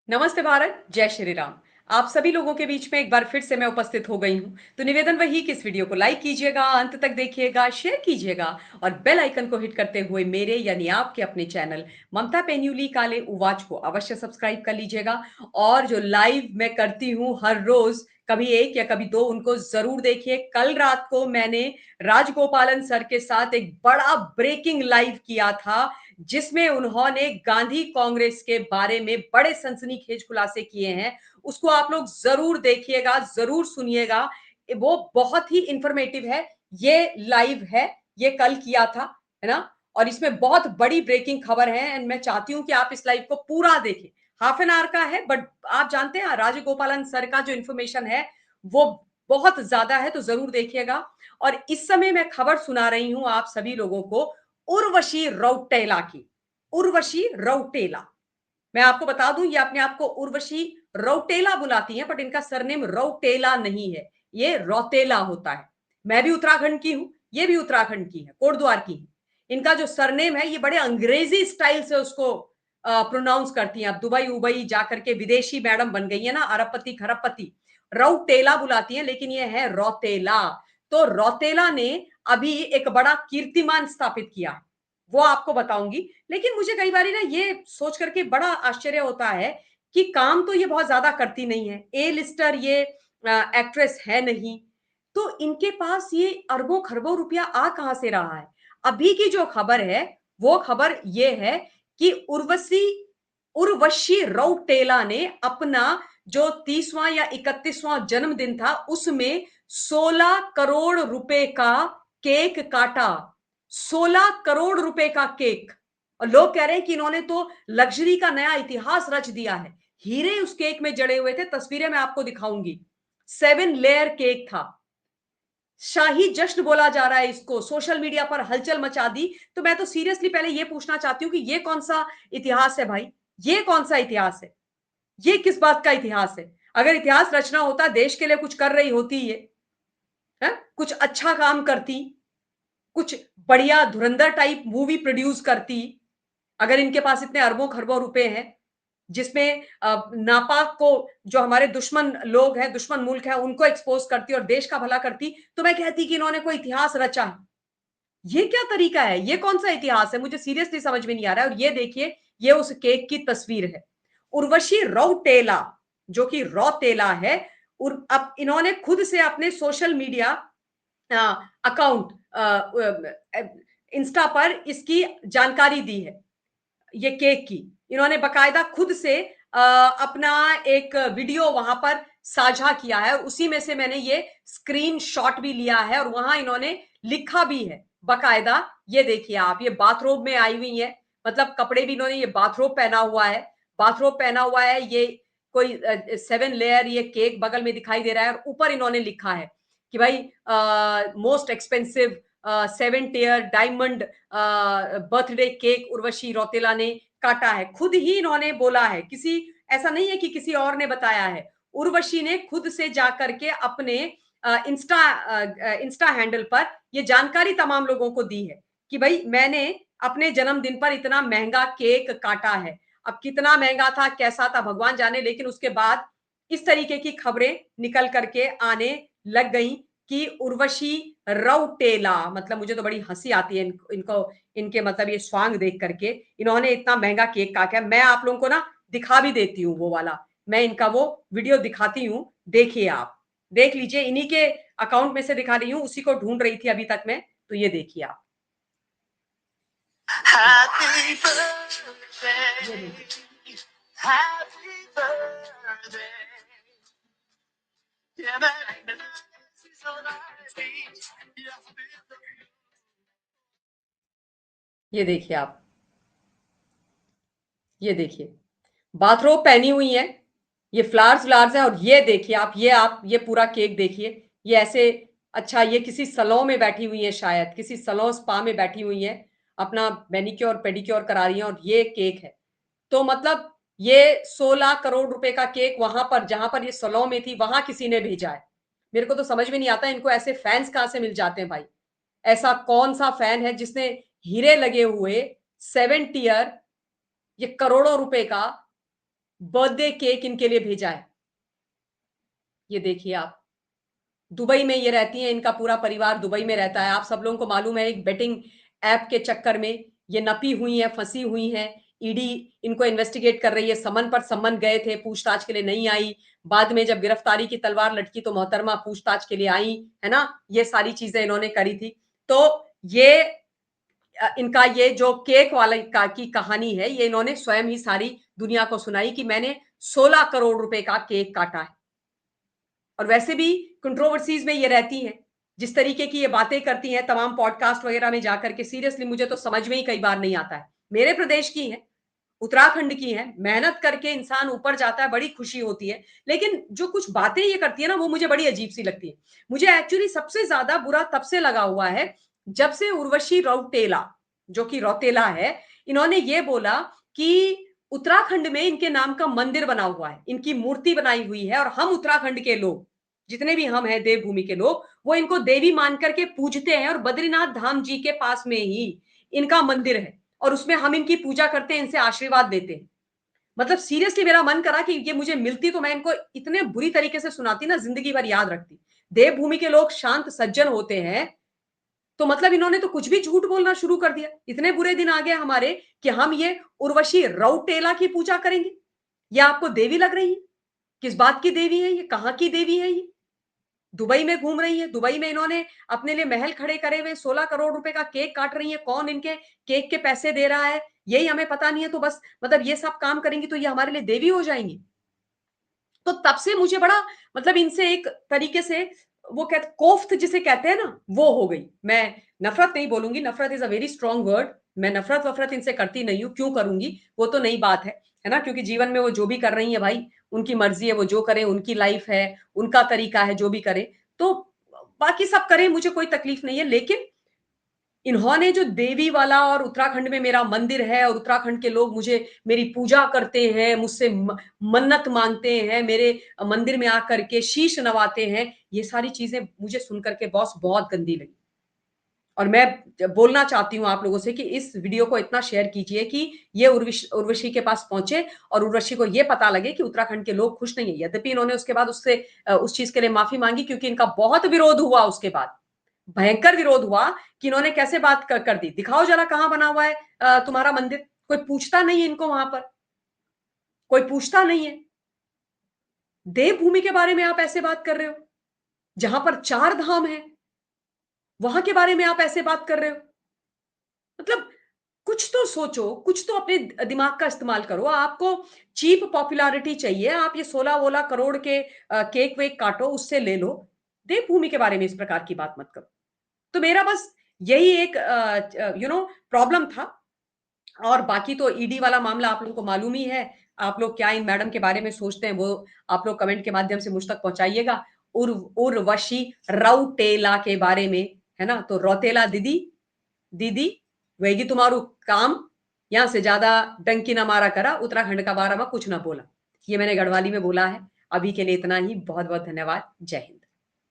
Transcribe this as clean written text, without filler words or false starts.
नमस्ते भारत, जय श्री राम। आप सभी लोगों के बीच में एक बार फिर से मैं उपस्थित हो गई हूँ। तो निवेदन वही कि इस वीडियो को लाइक कीजिएगा, अंत तक देखिएगा, शेयर कीजिएगा और बेल आइकन को हिट करते हुए मेरे यानी आपके अपने चैनल ममता पेन्यूली काले उवाच को अवश्य सब्सक्राइब कर लीजिएगा। और जो लाइव मैं करती हूँ हर रोज, कभी एक या कभी दो, उनको जरूर देखिए। कल रात को मैंने राजगोपालन सर के साथ एक बड़ा ब्रेकिंग लाइव किया था, जिसमें उन्होंने गांधी कांग्रेस के बारे में बड़े सनसनीखेज खुलासे किए हैं। उसको आप लोग जरूर देखिएगा, जरूर सुनिएगा। वो बहुत ही इंफॉर्मेटिव है। ये लाइव है, ये कल किया था, है ना। और इसमें बहुत बड़ी ब्रेकिंग खबर है एंड मैं चाहती हूं कि आप इस लाइव को पूरा देखें। हाफ एन आवर का है, बट आप जानते हैं राजगोपालन सर का जो इंफॉर्मेशन है वो बहुत ज्यादा है, तो जरूर देखिएगा। और इस समय मैं खबर सुना रही हूं आप सभी लोगों को उर्वशी रौटेला की। उर्वशी रौटेला, मैं आपको बता दूं, ये अपने आप को उर्वशी रौटेला बुलाती हैं, बट इनका सरनेम रौटेला नहीं है, ये रौतेला होता है। मैं भी उत्तराखंड की हूं, ये भी उत्तराखंड की है, कोटद्वार की है। इनका जो सरनेम है ये बड़े अंग्रेजी स्टाइल से उसको प्रोनाउंस करती हैं। अब दुबई उबई जाकर के विदेशी मैडम बन गई है ना, अरबपति खरबपति, रौटेला बुलाती हैं, लेकिन ये है रौतेला। तो रौतेला ने अभी एक बड़ा कीर्तिमान स्थापित किया है, वो आपको बताऊंगी। लेकिन मुझे कई बार ना ये सोच करके बड़ा आश्चर्य होता है कि काम तो ये बहुत ज्यादा करती नहीं है, ए लिस्टर ये एक्ट्रेस है नहीं, तो इनके पास ये अरबों खरबों रुपया आ कहां से रहा है। अभी की जो खबर है वो खबर ये है कि उर्वशी उर्वशी रौटेला ने अपना जो 30वां या 31वां जन्मदिन था उसमें 16 करोड़ रुपए का केक काटा। 16 करोड़ रुपए का केक। और लोग कह रहे हैं कि इन्होंने तो लग्जरी का नया इतिहास रच दिया है। हीरे उस केक में जड़े हुए थे, तस्वीरें मैं आपको दिखाऊंगी। 7 लेयर केक था। शाही जश्न बोला जा रहा है इसको, सोशल मीडिया पर हलचल मचा दी। तो मैं तो सीरियसली पहले ये पूछना चाहती हूँ कि ये कौन सा इतिहास है भाई। ये कौन सा इतिहास है, ये किस बात का इतिहास है। अगर इतिहास रचना होता, देश के लिए कुछ कर रही होती ये, है कुछ अच्छा काम करती, कुछ बढ़िया धुरंधर टाइप मूवी प्रोड्यूस करती। अगर इनके पास इतने अरबों खरबों रुपए हैं, जिसमें नापाक को, जो हमारे दुश्मन लोग हैं, दुश्मन मुल्क है, उनको एक्सपोज करती और देश का भला करती, तो मैं कहती कि इन्होंने कोई इतिहास रचा है। ये क्या तरीका है, ये कौन सा इतिहास है, मुझे सीरियसली समझ में नहीं आ रहा है। और ये देखिए, ये उस केक की तस्वीर है। उर्वशी रौटेला, जो कि रौतेला है। अब इन्होंने खुद से अपने सोशल मीडिया अकाउंट, इंस्टा पर इसकी जानकारी दी है, ये केक की। इन्होंने बकायदा खुद से अपना एक वीडियो वहां पर साझा किया है, और उसी में से मैंने ये स्क्रीन शॉट भी लिया है, और वहां इन्होंने लिखा भी है बकायदा। ये देखिए आप, ये बाथरोब में आई हुई है, मतलब कपड़े भी इन्होंने, ये बाथरोब पहना हुआ है, बाथरोब पहना हुआ है। ये कोई 7 लेयर ये केक बगल में दिखाई दे रहा है, और ऊपर इन्होंने लिखा है कि भाई most expensive 7 tier diamond birthday cake Urvashi Rautela ने काटा है। खुद ही इन्होंने बोला है, किसी, ऐसा नहीं है कि किसी और ने बताया है। उर्वशी ने खुद से जाकर के अपने इंस्टा हैंडल पर ये जानकारी तमाम लोगों को दी है कि भाई मैंने अपने जन्मदिन पर इतना महंगा केक काटा है। अब कितना महंगा था, कैसा था, भगवान जाने, लेकिन उसके बाद इस तरीके की खबरें निकल करके आने लग गई कि उर्वशी रौटेला, मतलब मुझे तो बड़ी हंसी आती है इनको, इनके मतलब ये स्वांग देख करके। इन्होंने इतना महंगा केक काटा है। मैं आप लोगों को ना दिखा भी देती हूँ वो वाला, मैं इनका वो वीडियो दिखाती हूँ, देखिए आप, देख लीजिए। इन्हीं के अकाउंट में से दिखा रही हूँ, उसी को ढूंढ रही थी अभी तक मैं, तो ये देखिए आप। हैप्पी बर्थडे, हैप्पी बर्थडे, ये देखिए आप, ये देखिए बाथरोब पहनी हुई है, ये फ्लावर्स व्लावर्स है। और ये देखिए आप ये पूरा केक देखिए, ये ऐसे, अच्छा ये किसी सलों में बैठी हुई है, शायद किसी सलों स्पा में बैठी हुई है, अपना मैनिक्योर पेडिक्योर करा रही है, और ये केक है। तो मतलब ये 16 करोड़ रुपए का केक वहां पर, जहां पर ये सलों में थी, वहां किसी ने भेजा है। मेरे को तो समझ में नहीं आता इनको ऐसे फैंस कहां से मिल जाते हैं भाई। ऐसा कौन सा फैन है जिसने हीरे लगे हुए 7 टीयर, ये करोड़ों रुपए का बर्थडे केक इनके लिए भेजा है। ये देखिए आप, दुबई में ये रहती हैं, इनका पूरा परिवार दुबई में रहता है। आप सब लोगों को मालूम है, एक बेटिंग ऐप के चक्कर में ये नपी हुई हैं, फंसी हुई हैं। ईडी इनको इन्वेस्टिगेट कर रही है। समन पर समन गए थे, पूछताछ के लिए नहीं आई। बाद में जब गिरफ्तारी की तलवार लटकी तो मोहतरमा पूछताछ के लिए आई, है ना? ये सारी चीजें इन्होंने करी थी। तो ये इनका ये जो केक वाले का की कहानी है, ये इन्होंने स्वयं ही सारी दुनिया को सुनाई कि मैंने 16 करोड़ रुपए का केक काटा है। और वैसे भी कंट्रोवर्सीज में ये रहती हैं, जिस तरीके की ये बातें करती हैं तमाम पॉडकास्ट वगैरह में जाकर के, सीरियसली मुझे तो समझ में ही कई बार नहीं आता है। मेरे प्रदेश की है, उत्तराखंड की है, मेहनत करके इंसान ऊपर जाता है, बड़ी खुशी होती है। लेकिन जो कुछ बातें ये करती है ना, वो मुझे बड़ी अजीब सी लगती है। मुझे एक्चुअली सबसे ज्यादा बुरा तब से लगा हुआ है जब से उर्वशी रौतेला, जो कि रौतेला है, इन्होंने ये बोला कि उत्तराखंड में इनके नाम का मंदिर बना हुआ है, इनकी मूर्ति बनाई हुई है, और हम उत्तराखंड के लोग, जितने भी हम हैं देवभूमि के लोग, वो इनको देवी मान करके पूजते हैं, और बद्रीनाथ धाम जी के पास में ही इनका मंदिर है, और उसमें हम इनकी पूजा करते हैं, इनसे आशीर्वाद लेते हैं। मतलब सीरियसली मेरा मन करा कि ये मुझे मिलती तो मैं इनको इतने बुरी तरीके से सुनाती ना, जिंदगी भर याद रखती। देवभूमि के लोग शांत सज्जन होते हैं, तो मतलब इन्होंने तो कुछ भी झूठ बोलना शुरू कर दिया। इतने बुरे दिन आ गए हमारे कि हम ये उर्वशी रौटेला की पूजा करेंगे। ये आपको देवी लग रही है? किस बात की देवी है ये? कहां की देवी है ये? दुबई में घूम रही है, दुबई में इन्होंने अपने लिए महल खड़े करे हुए, 16 करोड़ रुपए का केक काट रही है। कौन इनके केक के पैसे दे रहा है, यही हमें पता नहीं है। तो बस मतलब ये सब काम करेंगी तो ये हमारे लिए देवी हो जाएंगी। तो तब से मुझे बड़ा मतलब इनसे एक तरीके से, वो कहते कोफ्त जिसे कहते हैं ना, वो हो गई। मैं नफरत नहीं बोलूंगी, नफरत is a very strong word. मैं नफरत वफरत इनसे करती नहीं हूं, क्यों करूंगी? वो तो नई बात है ना? क्योंकि जीवन में वो जो भी कर रही है भाई, उनकी मर्जी है, वो जो करें, उनकी लाइफ है, उनका तरीका है, जो भी करे। तो बाकी सब करें, मुझे कोई तकलीफ नहीं है। लेकिन इन्होंने जो देवी वाला, और उत्तराखंड में मेरा मंदिर है, और उत्तराखंड के लोग मुझे मेरी पूजा करते हैं, मुझसे मन्नत मांगते हैं, मेरे मंदिर में आकर के शीश नवाते हैं, ये सारी चीजें मुझे सुनकर के बॉस बहुत गंदी लगी। और मैं बोलना चाहती हूँ आप लोगों से कि इस वीडियो को इतना शेयर कीजिए कि ये उर्वशी के पास पहुंचे, और उर्वशी को ये पता लगे कि उत्तराखंड के लोग खुश नहीं है। यद्यपि इन्होंने उसके बाद उससे उस चीज के लिए माफी मांगी, क्योंकि इनका बहुत विरोध हुआ उसके बाद, भयंकर विरोध हुआ कि इन्होंने कैसे बात कर दी। दिखाओ जरा कहां बना हुआ है तुम्हारा मंदिर। कोई पूछता नहीं है इनको, वहां पर कोई पूछता नहीं है। देवभूमि के बारे में आप ऐसे बात कर रहे हो, जहां पर 4 धाम है, वहां के बारे में आप ऐसे बात कर रहे हो। मतलब कुछ तो सोचो, कुछ तो अपने दिमाग का इस्तेमाल करो। आपको चीप पॉपुलैरिटी चाहिए, आप ये 16 करोड़ के केक वेक काटो, उससे ले लो। देवभूमि के बारे में इस प्रकार की बात मत करो। तो मेरा बस यही एक प्रॉब्लम था। और बाकी तो ईडी वाला मामला आप लोगों को मालूम ही है। आप लोग क्या इन मैडम के बारे में सोचते हैं, वो आप लोग कमेंट के माध्यम से मुझ तक पहुंचाइएगा। उर्वशी रौतेला के बारे में, है ना? तो रौतेला दीदी, दीदी वही तुम्हारू काम, यहाँ से ज्यादा डंकी ना मारा करा, उत्तराखंड का बारे में कुछ ना बोला। ये मैंने गढ़वाली में बोला है। अभी के लिए इतना ही। बहुत बहुत धन्यवाद। जय हिंद।